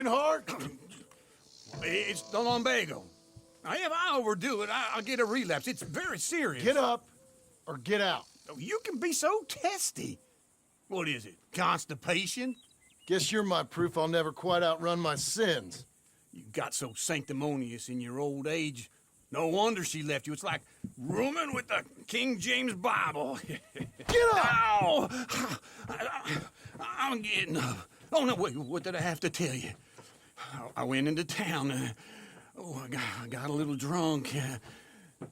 Heart? It's the lumbago. Now, if I overdo it, I'll get a relapse. It's very serious. Get up or get out. Oh, you can be so testy. What is it, constipation? Guess you're my proof I'll never quite outrun my sins. You got so sanctimonious in your old age. No wonder she left you. It's like rooming with the King James Bible. Get up! Ow! I'm getting up. Oh, no, wait, what did I have to tell you? I went into town. I got a little drunk.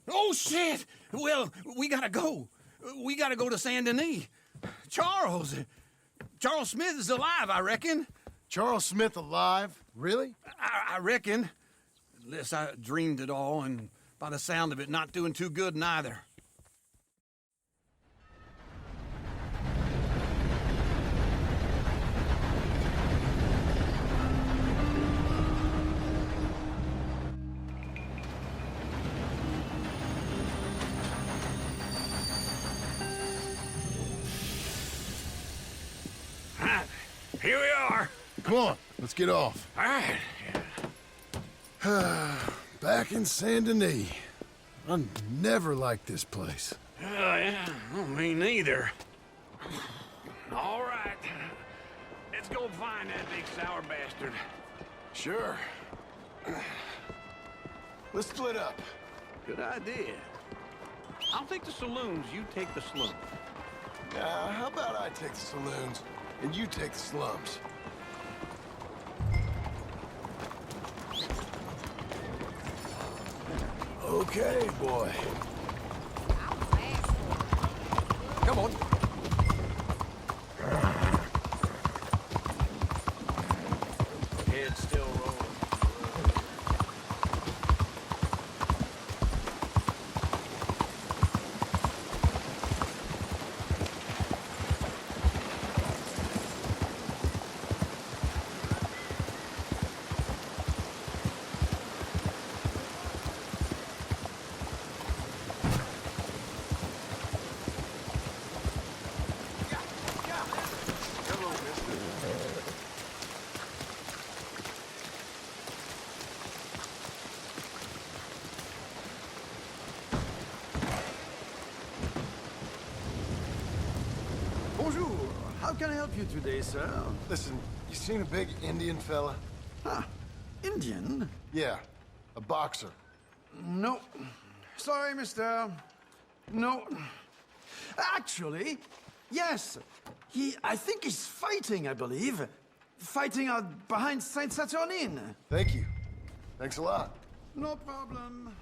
Oh, shit! Well, we gotta go. We gotta go to Saint Denis. Charles Smith is alive, I reckon. Charles Smith alive? Really? I reckon. Unless I dreamed it all, and by the sound of it, not doing too good neither. Here we are. Come on, let's get off. All right. Back in Saint Denis. I never liked this place. Yeah, well, me neither. All right. Let's go find that big sour bastard. Sure. Let's split up. Good idea. I'll take the saloons, you take the slums. How about I take the saloons and you take the slums? Okay, boy. Come on. Head still rolling. Bonjour. How can I help you today, sir? Listen, you seen a big Indian fella? Huh. Indian? Yeah, a boxer. No. Sorry, mister. No. Actually, yes. I think he's fighting, I believe. Fighting out behind Saint Saturnin. Thank you. Thanks a lot. No problem.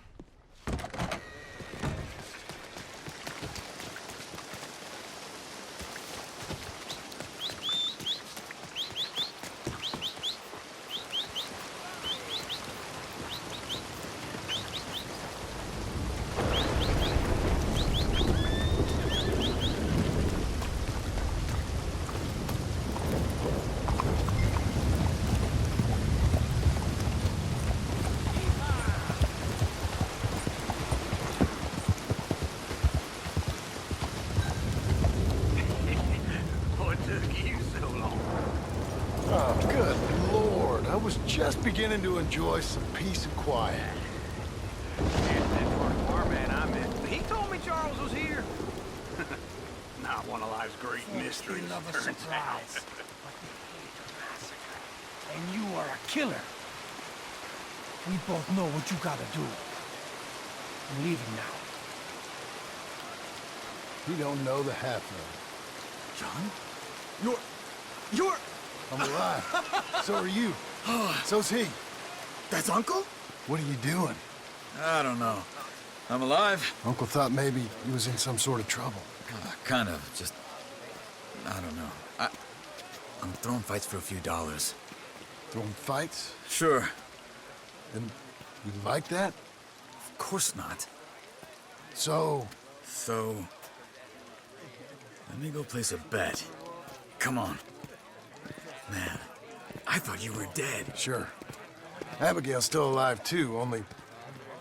What took you so long? Oh, good Lord. I was just beginning to enjoy some peace and quiet. That's that barman I met. He told me Charles was here. Not one of life's great mysteries. Love a turns out. surprise. But they hate a massacre. And you are a killer. We both know what you gotta do. I'm leaving now. You don't know the half of it. John? You're... I'm alive. So are you. So's he. That's Uncle? What are you doing? I don't know. I'm alive. Uncle thought maybe he was in some sort of trouble. Kind of. Just... I don't know. I'm throwing fights for a few dollars. Throwing fights? Sure. And you like that? Of course not. So... So... Let me go place a bet. Come on. Man, I thought you were dead. Sure. Abigail's still alive, too, only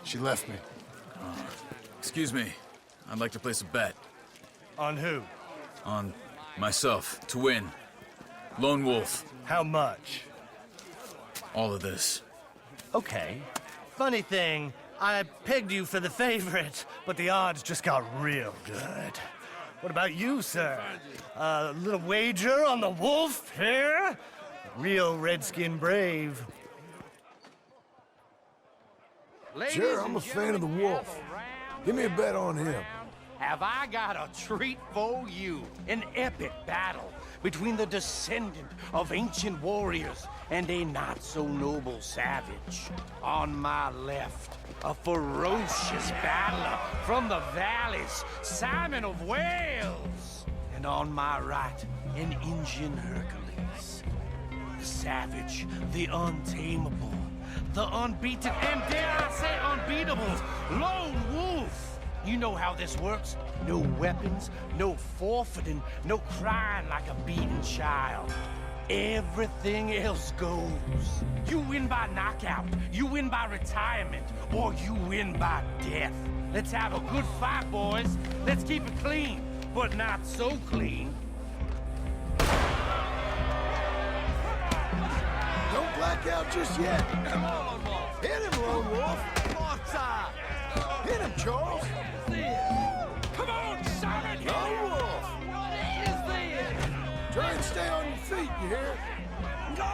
she left me. Excuse me. I'd like to place a bet. On who? On myself, to win. Lone Wolf. How much? all of this. Okay. Funny thing, I pegged you for the favorite, but the odds just got real good. What about you, sir? A little wager on the wolf here? Real redskin brave. Sure, I'm a fan of the wolf. Give me a bet on him. Have I got a treat for you? An epic battle between the descendant of ancient warriors and a not-so-noble savage. On my left, a ferocious battler from the valleys, Simon of Wales. And on my right, an Indian Hercules. The savage, the untamable, the unbeaten, and dare I say unbeatable, lone wolf. You know how this works. No weapons, no forfeiting, no crying like a beaten child. Everything else goes. You win by knockout, you win by retirement, or you win by death. Let's have a good fight, boys. Let's keep it clean, but not so clean. Don't black out just yet. Come on, Wolf. Hit him, Lone Wolf. More time. Hit him, Charles. Come on, Simon. Lone Wolf. What is this? Try and stay on your feet, you hear?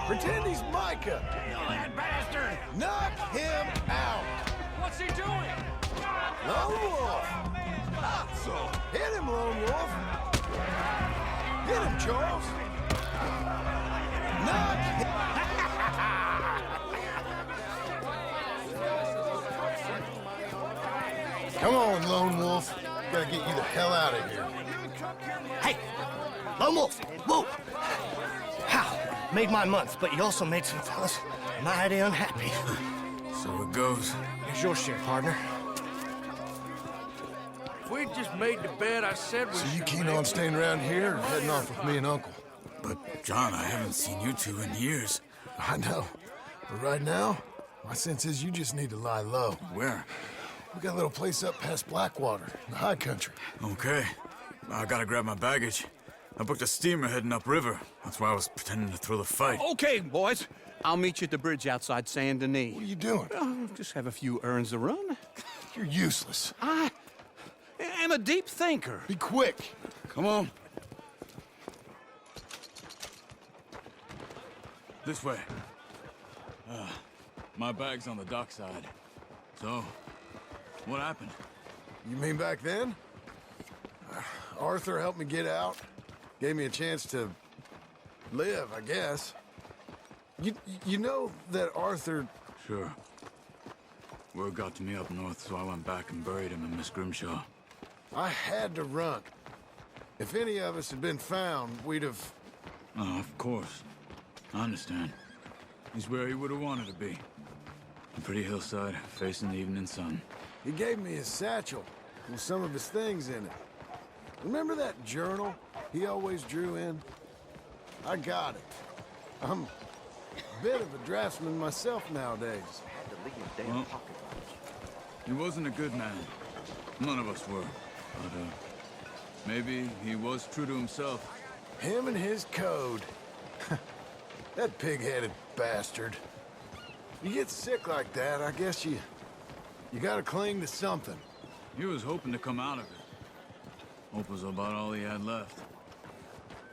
Pretend he's Micah. Kill that bastard. Knock him out. What's he doing? Lone Wolf. So, hit him, Lone Wolf. Hit him, Charles. Knock him. Come on, Lone Wolf. Gotta get you the hell out of here. Hey, Lone Wolf, whoa! How? Made my month, but you also made some fellas mighty unhappy. So it goes. Here's your share, partner. If we just made the bed I said we So you should keen make, on staying around here or heading off with me and Uncle? But, John, I haven't seen you two in years. I know. But right now, my sense is you just need to lie low. Where? We got a little place up past Blackwater, in the high country. Okay. I gotta grab my baggage. I booked a steamer heading upriver. That's why I was pretending to throw the fight. Okay, boys. I'll meet you at the bridge outside Saint Denis. What are you doing? Just have a few errands to run. You're useless. I am a deep thinker. Be quick. Come on. This way. My bag's on the dockside. So, what happened? You mean back then? Arthur helped me get out. Gave me a chance to live, I guess. You know that Arthur... Sure. Word got to me up north, so I went back and buried him in Miss Grimshaw. I had to run. If any of us had been found, we'd have... Oh, of course. I understand. He's where he would have wanted to be. A pretty hillside, facing the evening sun. He gave me his satchel with some of his things in it. Remember that journal he always drew in? I got it. I'm a bit of a draftsman myself nowadays. Well, he wasn't a good man. None of us were. But, maybe he was true to himself. Him and his code. That pig-headed bastard. You get sick like that, I guess you gotta cling to something. He was hoping to come out of it. Hope was about all he had left.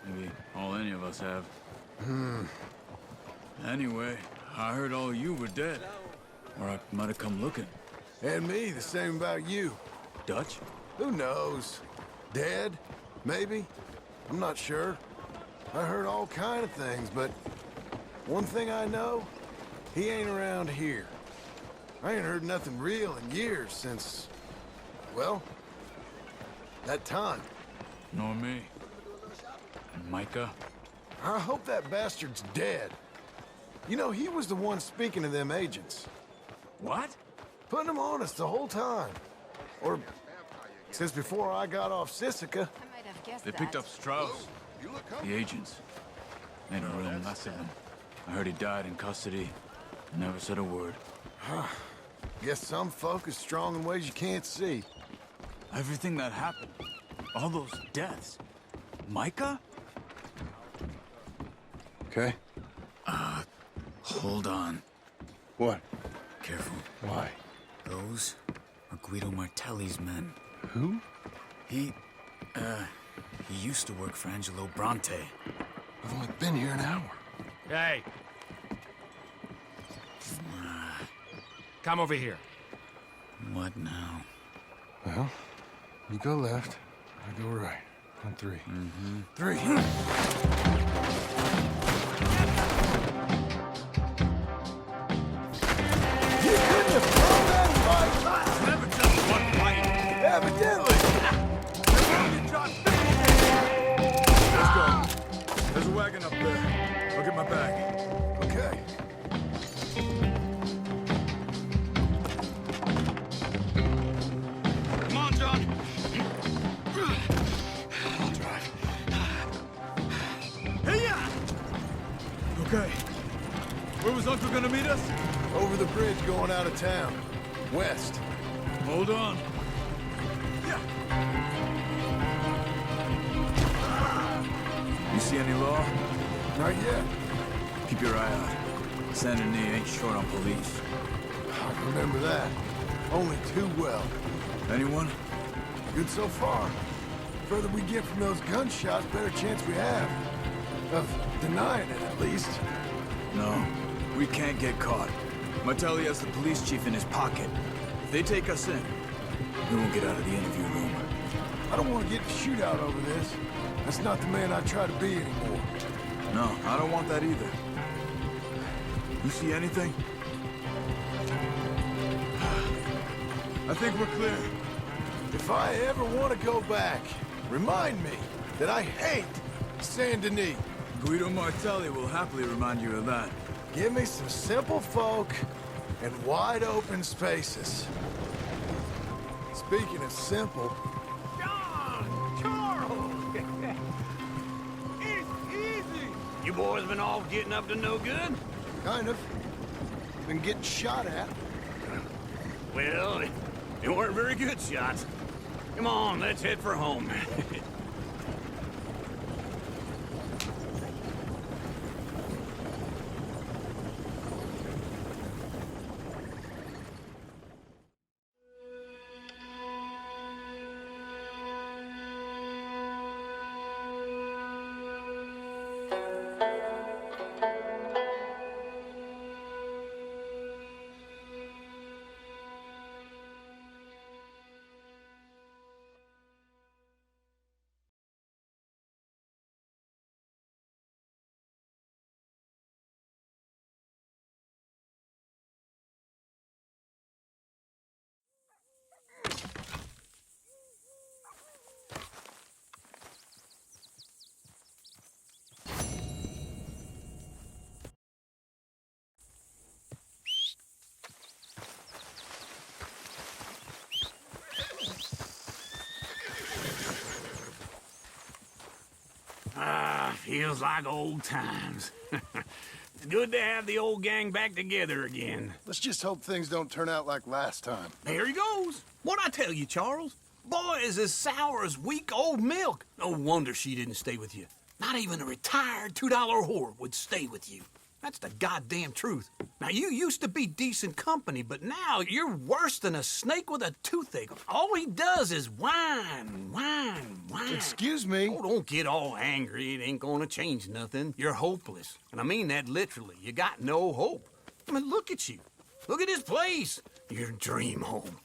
Maybe all any of us have. Anyway, I heard all you were dead. Or I might have come looking. And me, the same about you. Dutch? Who knows? Dead? Maybe? I'm not sure. I heard all kind of things, but one thing I know, he ain't around here. I ain't heard nothing real in years since, well, that time. Nor me. And Micah? I hope that bastard's dead. You know, he was the one speaking to them agents. What? Putting them on us the whole time. Or since before I got off Sisika. I might have guessed They picked up Strauss. The agents. Made a real mess of him. I heard he died in custody. Never said a word. Guess some folk is strong in ways you can't see. Everything that happened. All those deaths. Micah? Okay. Hold on. What? Careful. Why? Those are Guido Martelli's men. Who? He used to work for Angelo Bronte. I've only been here an hour. Hey. Come over here. What now? Well, you go left, I go right. On three. Mm-hmm. Three. You couldn't have thrown that fight! Never just one fight. Evidently! Let's go. There's a wagon up there. I'll get my bag. Okay. Come on, John. I'll drive. Hey-ya! Okay. Where was Uncle gonna meet us? Over the bridge going out of town. West. Hold on. You see any law? Not yet. Keep your eye out. Saint Denis ain't short on police. I remember that. Only too well. Anyone? Good so far. Further we get from those gunshots, better chance we have. Of denying it, at least. No. We can't get caught. Martelli has the police chief in his pocket. If they take us in, we won't get out of the interview room. I don't want to get in a shootout over this. That's not the man I try to be anymore. No, I don't want that either. You see anything? I think we're clear. If I ever want to go back, remind me that I hate Saint Denis. Guido Martelli will happily remind you of that. Give me some simple folk and wide open spaces. Speaking of simple, John! Charles! It's easy! You boys been all getting up to no good? kind of. Been getting shot at. Well, they weren't very good shots. Come on, let's head for home. Feels like old times. It's good to have the old gang back together again. Let's just hope things don't turn out like last time. There he goes. What'd I tell you, Charles? Boy is as sour as weak old milk. No wonder she didn't stay with you. Not even a retired $2 whore would stay with you. That's the goddamn truth. Now, you used to be decent company, but now you're worse than a snake with a toothache. All he does is whine, whine, whine. Excuse me? Oh, don't get all angry. It ain't gonna change nothing. You're hopeless. And I mean that literally. You got no hope. I mean, look at you. Look at this place. Your dream home.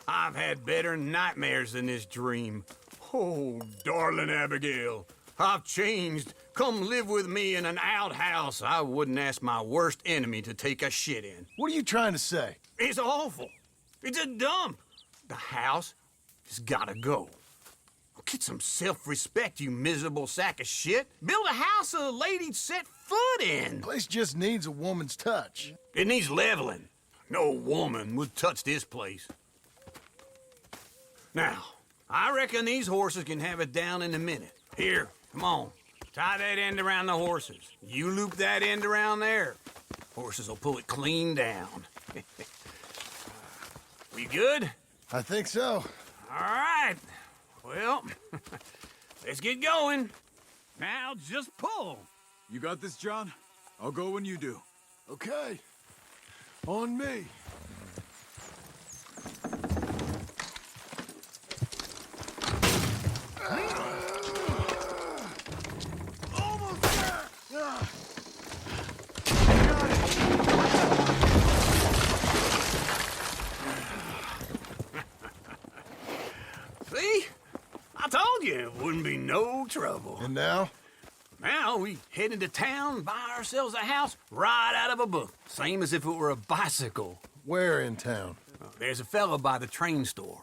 I've had better nightmares than this dream. Oh, darling Abigail, I've changed. Come live with me in an outhouse I wouldn't ask my worst enemy to take a shit in. What are you trying to say? It's awful. It's a dump. The house has gotta go. Get some self-respect, you miserable sack of shit. Build a house a lady'd set foot in. Place just needs a woman's touch. It needs leveling. No woman would touch this place. Now, I reckon these horses can have it down in a minute. Here, come on. Tie that end around the horses. You loop that end around there. Horses will pull it clean down. We good? I think so. All right. Well, let's get going. Now just pull. You got this, John? I'll go when you do. Okay. On me. Almost there! See? I told you it wouldn't be no trouble. And now? Now we head into town, buy ourselves a house right out of a book. Same as if it were a bicycle. Where in town? There's a fella by the train store.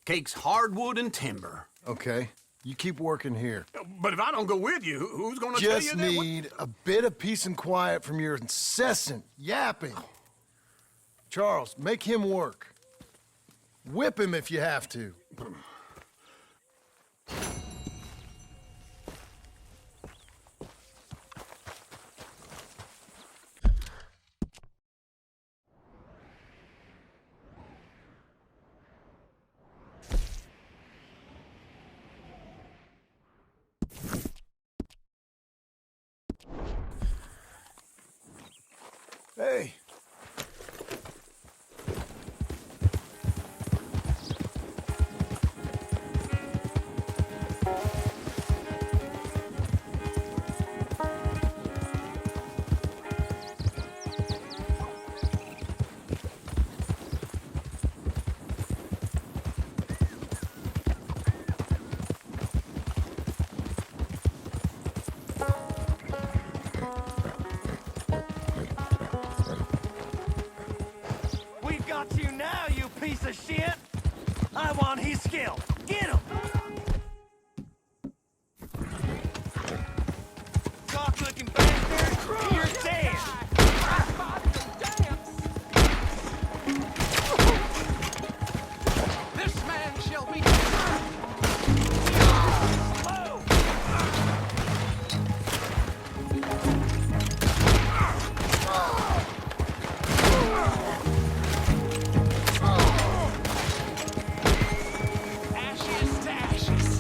Cakes hardwood and timber. Okay. You keep working here. But if I don't go with you, who's gonna tell you Just that? need a bit of peace and quiet from your incessant yapping. Charles, make him work. Whip him if you have to. Hey. We've got you now, you piece of shit! I want his skill. Get him! Cock-looking bastard! You're dead! This man shall be ashes to ashes.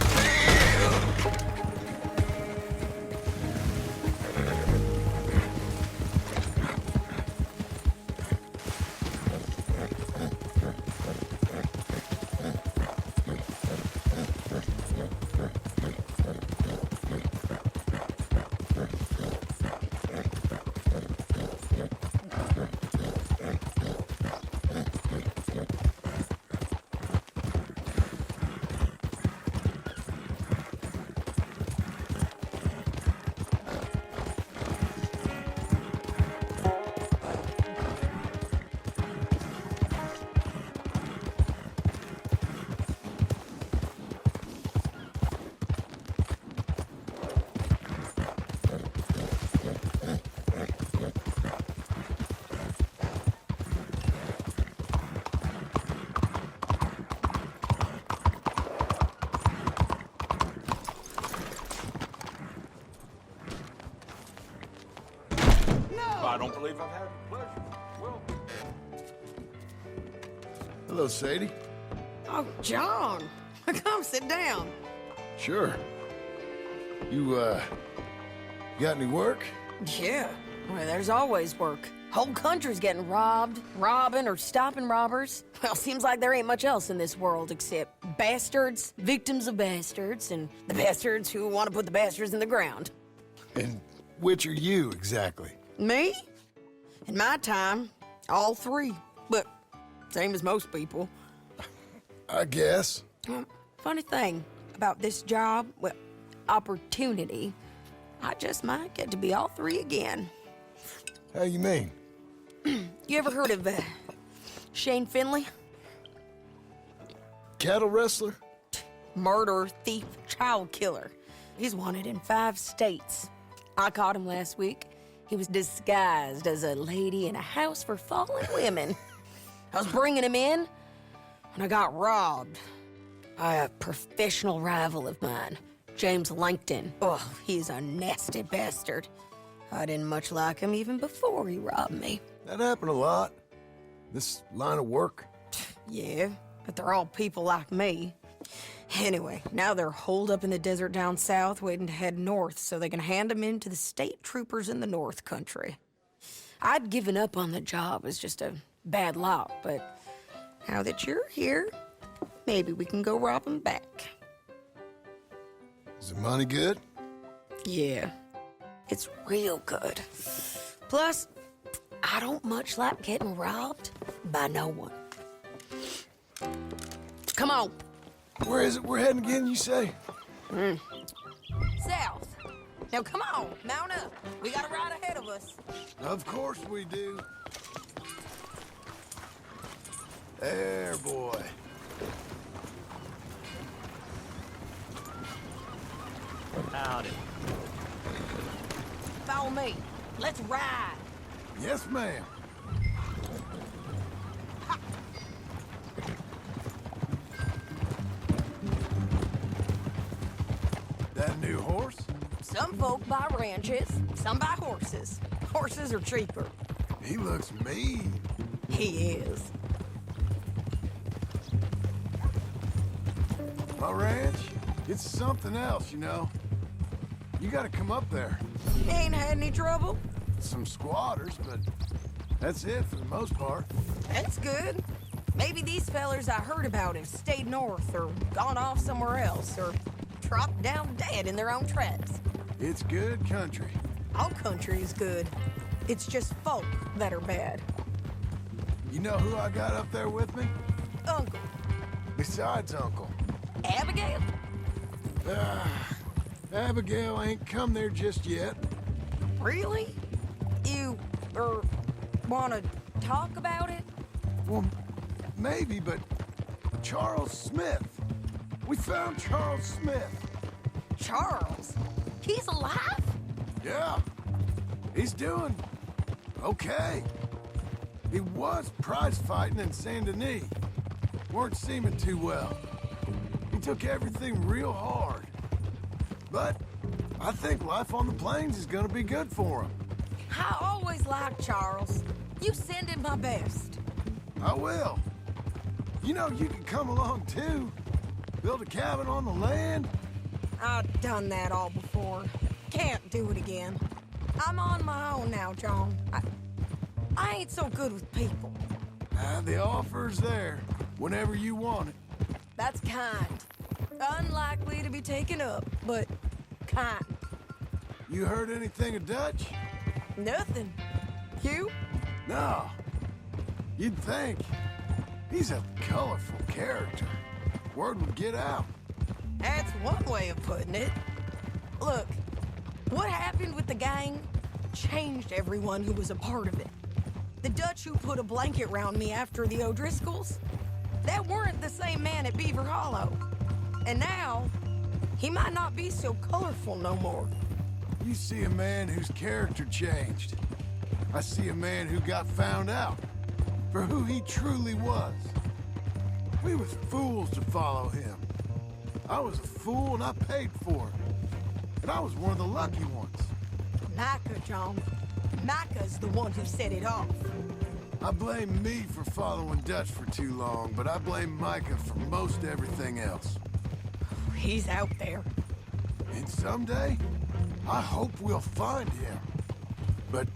I don't believe I've had the pleasure. Well, Hello, Sadie. Oh, John, come sit down. Sure. You got any work? Yeah, well, there's always work. Whole country's getting robbed, robbing, or stopping robbers. Well, seems like there ain't much else in this world except bastards, victims of bastards, and the bastards who want to put the bastards in the ground. And which are you, exactly? Me? In my time, all three. But same as most people. I guess. Funny thing about this job, well, opportunity, I just might get to be all three again. How you mean? You ever heard of Shane Finley? Cattle wrestler? Murderer, thief, child killer. He's wanted in 5 states. I caught him last week. He was disguised as a lady in a house for fallen women. I was bringing him in, and I got robbed by a professional rival of mine, James Langton. Oh, he's a nasty bastard. I didn't much like him even before he robbed me. That happened a lot. This line of work. Yeah, but they're all people like me. Anyway, now they're holed up in the desert down south, waiting to head north so they can hand them in to the state troopers in the north country. I'd given up on the job as just a bad lot, but now that you're here, maybe we can go rob him back. Is the money good? Yeah, it's real good. Plus, I don't much like getting robbed by no one. Come on. Where is it we're heading again, you say? South. Now come on, mount up. We got a ride ahead of us. Of course we do. There, boy. Howdy. Follow me. Let's ride. Yes, ma'am. That new horse? Some folk buy ranches, some buy horses. Horses are cheaper. He looks mean. He is. My ranch, it's something else, you know. You gotta come up there. Ain't had any trouble? Some squatters, but that's it for the most part. That's good. Maybe these fellers I heard about have stayed north or gone off somewhere else or dropped down dead in their own tracks. It's good country. All country is good. It's just folk that are bad. You know who I got up there with me? Uncle. Besides Uncle. Abigail? Abigail ain't come there just yet. Really? You, wanna talk about it? Well, maybe, but Charles Smith. We found Charles Smith. Charles? He's alive? Yeah. He's doing okay. He was prize fighting in Saint Denis. Weren't seeming too well. He took everything real hard. But I think life on the plains is gonna be good for him. I always liked Charles. You send him my best. I will. You know, you can come along too. Build a cabin on the land. I've done that all before. Can't do it again. I'm on my own now, John. I ain't so good with people. The offer's there whenever you want it. That's kind. Unlikely to be taken up, but kind. You heard anything of Dutch? Nothing. You? No. You'd think. He's a colorful character. Word would get out. That's one way of putting it. Look, what happened with the gang changed everyone who was a part of it. The Dutch who put a blanket round me after the O'Driscolls, that weren't the same man at Beaver Hollow. And now, he might not be so colorful no more. You see a man whose character changed. I see a man who got found out for who he truly was. We was fools to follow him. I was a fool and I paid for it. And I was one of the lucky ones. Micah, John. Micah's the one who set it off. I blame me for following Dutch for too long, but I blame Micah for most everything else. He's out there. And someday, I hope we'll find him. But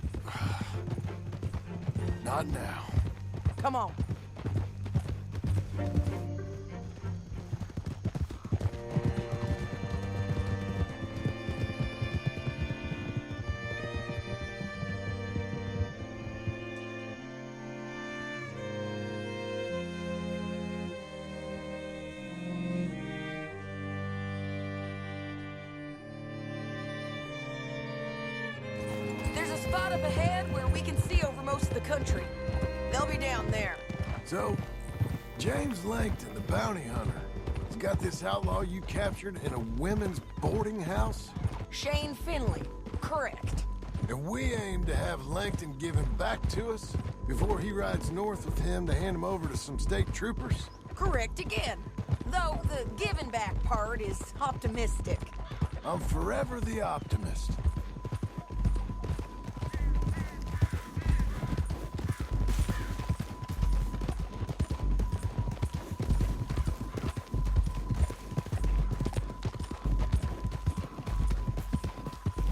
not now. Come on. There's a spot up ahead where we can see over most of the country. They'll be down there. So, James Langton, the bounty hunter, has got this outlaw you captured in a women's boarding house? Shane Finley. Correct. And we aim to have Langton give him back to us before he rides north with him to hand him over to some state troopers? Correct again. Though the giving back part is optimistic. I'm forever the optimist.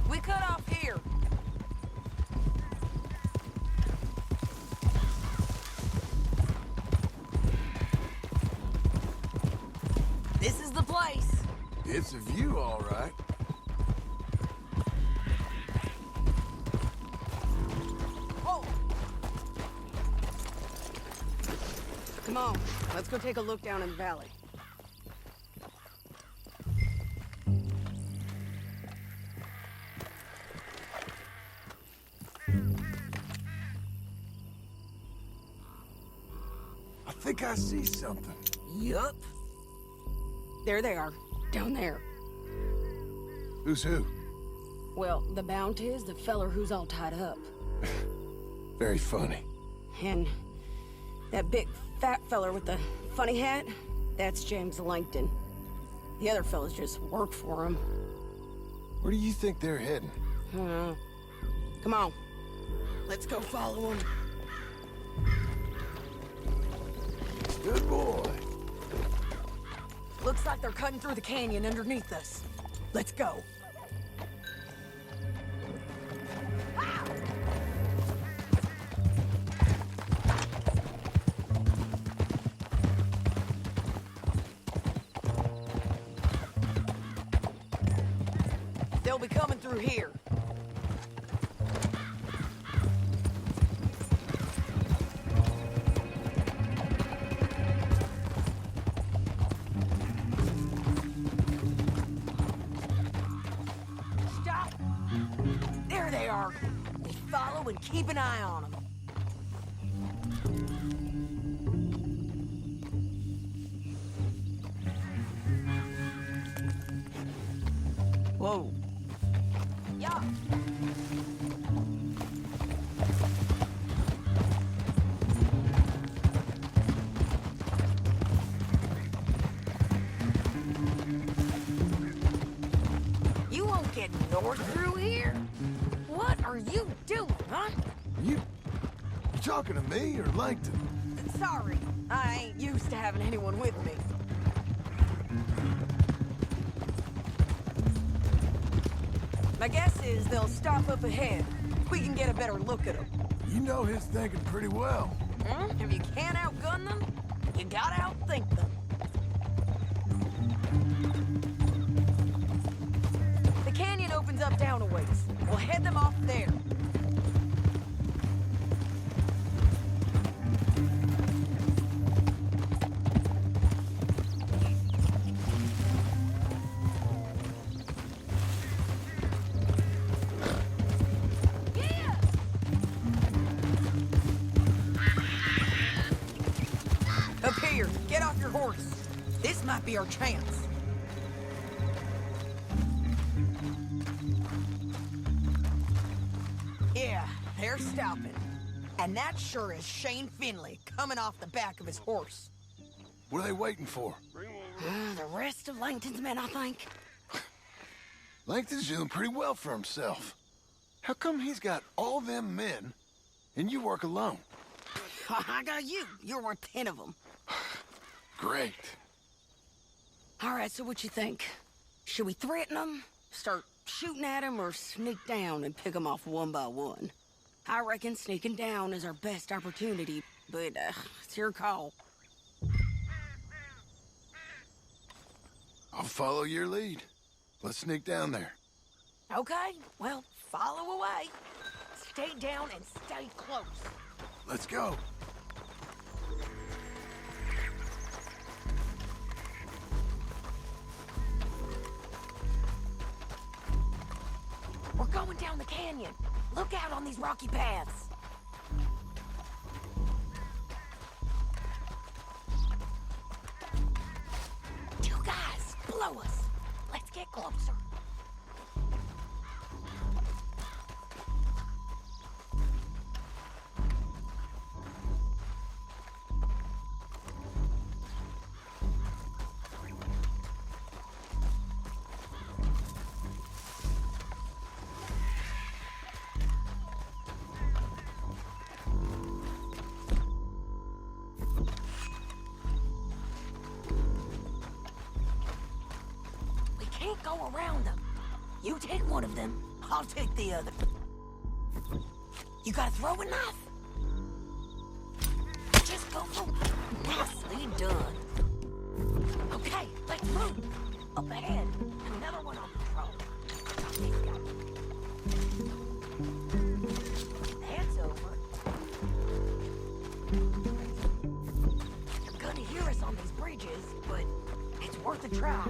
We cut off here. place. It's a view, all right. Whoa! Come on, let's go take a look down in the valley. I think I see something. Yup. There they are, down there. Who's who? Well, the Bounty is the feller who's all tied up. Very funny. And that big fat feller with the funny hat, that's James Langton. The other fellas just work for him. Where do you think they're heading? Come on. Let's go follow them. Good boy. Looks like they're cutting through the canyon underneath us. Let's go. They'll be coming through here. Stop! There they are. We follow and keep an eye on them. Whoa. Yeah. You won't get north through here? What are you doing, huh? You talking to me or Langton? Sorry, I ain't used to having anyone with me. My guess is they'll stop up ahead. We can get a better look at them. You know his thinking pretty well. If you can't outgun them, you gotta outthink them. The canyon opens up down a ways. We'll head them off there. Yeah! Up here, get off your horse. This might be our chance. Yeah, they're stopping. And that sure is Shane Finley coming off the back of his horse. What are they waiting for? The rest of Langton's men, I think. Langton's doing pretty well for himself. How come he's got all them men and you work alone? I got you. You're worth 10 of them. Great. All right, so what you think? Should we threaten them, start shooting at them, or sneak down and pick them off one by one? I reckon sneaking down is our best opportunity, but it's your call. I'll follow your lead. Let's sneak down there. Okay, well, follow away. Stay down and stay close. Let's go. We're going down the canyon. Look out on these rocky paths. Two guys below us. Let's get closer. Can't go around them. You take one of them, I'll take the other. You got a throwing knife? Just go for nicely done. Okay, let's move. Up ahead, another one on patrol. That's over. They're gonna hear us on these bridges, but it's worth a try.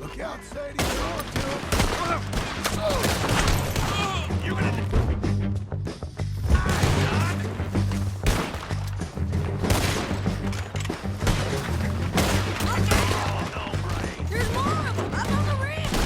Look out, Sadie. Talk to him. There's more of them! Up on the ridge!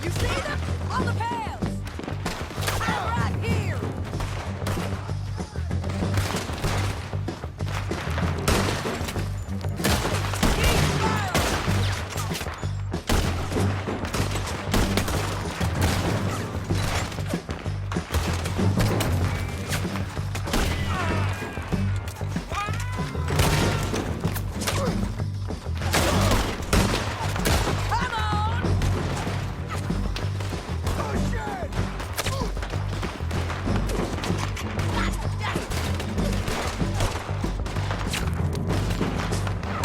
You see them? On the paths! I'm right here! Keep firing! Come on!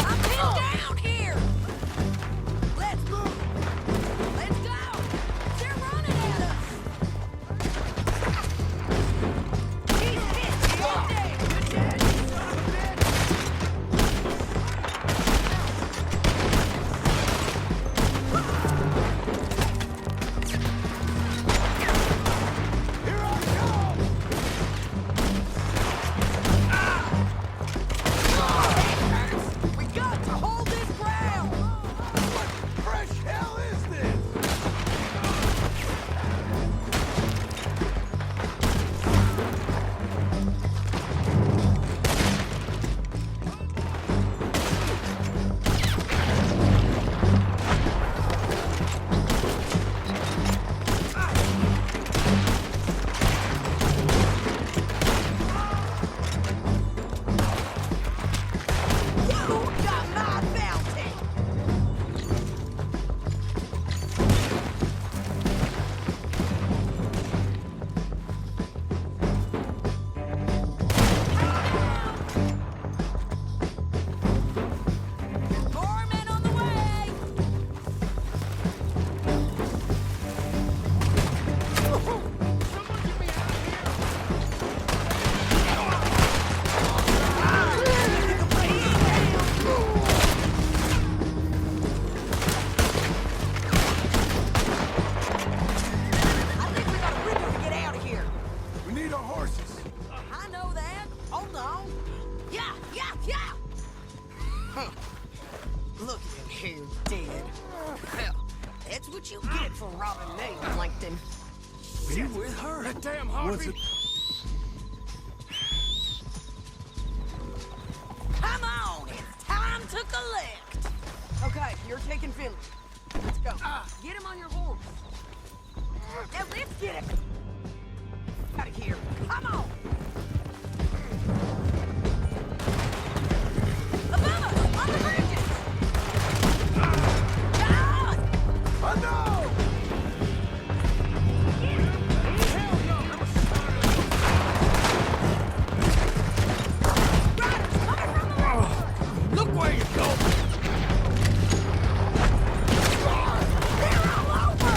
I'm pinned down here! Let's move! Let's go! They're running at us! He's hit! You're dead! You're dead, you son of a bitch! Here I come! We got to hold this ground! What fresh hell is this? You got my bounty! More men on the way! I think we got a window to get out of here. We need our horses. I know that. Hold on. Yeah, yeah, yeah. Huh. Look at him here, dead. Well, that's what you get for robbing me, Plankton. Be with her. That damn Harvey. Come on, it's time to collect. Okay, you're taking Finley. Let's go. Get him on your horse. Now let's get it out of here. Come on. Above us, on the bridges. God! I know! Riders coming from the left. Look where you're going. They're all over.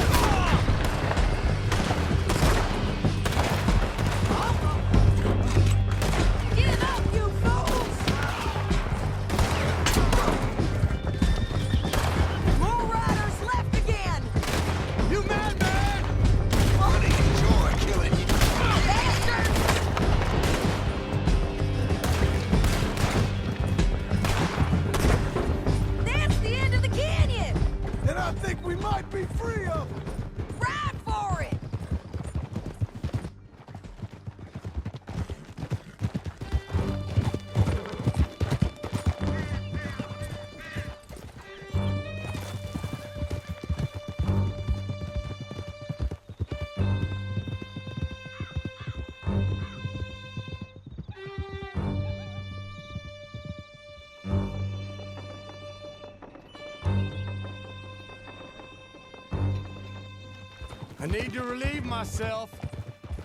I need to relieve myself.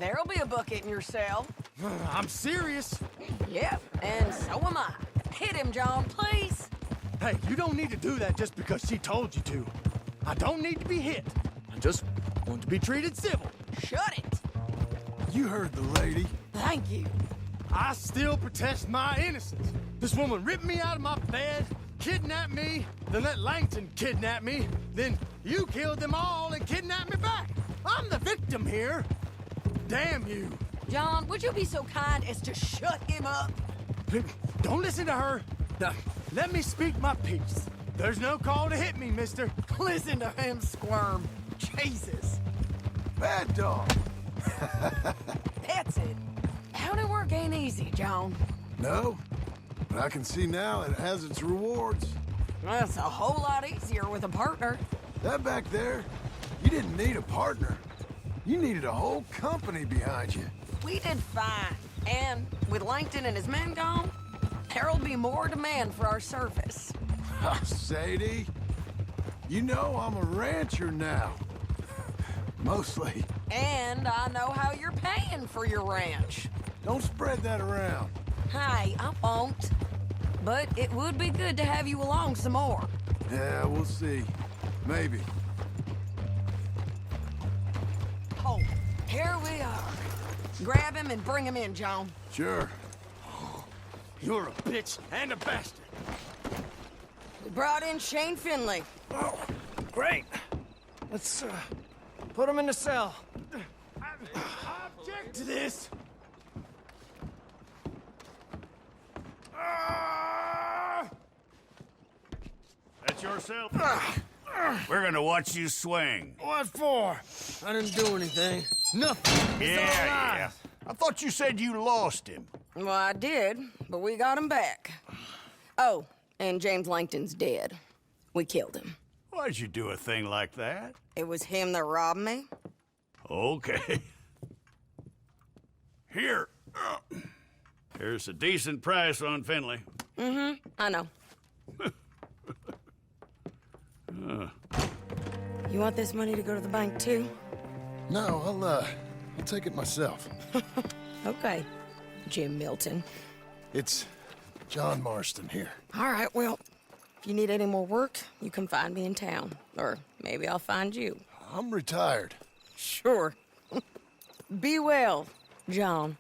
There'll be a bucket in your cell. I'm serious. Yep, and so am I. Hit him, John, please. Hey, you don't need to do that just because she told you to. I don't need to be hit. I just want to be treated civil. Shut it. You heard the lady. Thank you. I still protest my innocence. This woman ripped me out of my bed, kidnapped me, then let Langton kidnap me, then you killed them all and kidnapped me back. I'm the victim here. Damn you. John, would you be so kind as to shut him up? Don't listen to her. Now, let me speak my piece. There's no call to hit me, mister. Listen to him squirm. Jesus. Bad dog. That's it. Howdy work ain't easy, John. No, but I can see now it has its rewards. That's a whole lot easier with a partner. That back there, you didn't need a partner. You needed a whole company behind you. We did fine. And with Langton and his men gone, there'll be more demand for our service. Sadie, you know I'm a rancher now. Mostly. And I know how you're paying for your ranch. Don't spread that around. Hey, I won't. But it would be good to have you along some more. Yeah, we'll see. Maybe. Oh, here we are. Grab him and bring him in, John. Sure. You're a bitch and a bastard. We brought in Shane Finley. Oh, great. Let's, put him in the cell. I object to this. That's yourself? We're gonna watch you swing. What for? I didn't do anything. Nothing. It's all Yeah. lies. I thought you said you lost him. Well, I did, but we got him back. Oh, and James Langton's dead. We killed him. Why'd you do a thing like that? It was him that robbed me. Okay. Here. Here's a decent price on Finley. I know. You want this money to go to the bank, too? No, I'll take it myself. Okay, Jim Milton. It's John Marston here. All right, well, if you need any more work, you can find me in town. Or maybe I'll find you. I'm retired. Sure. Be well, John.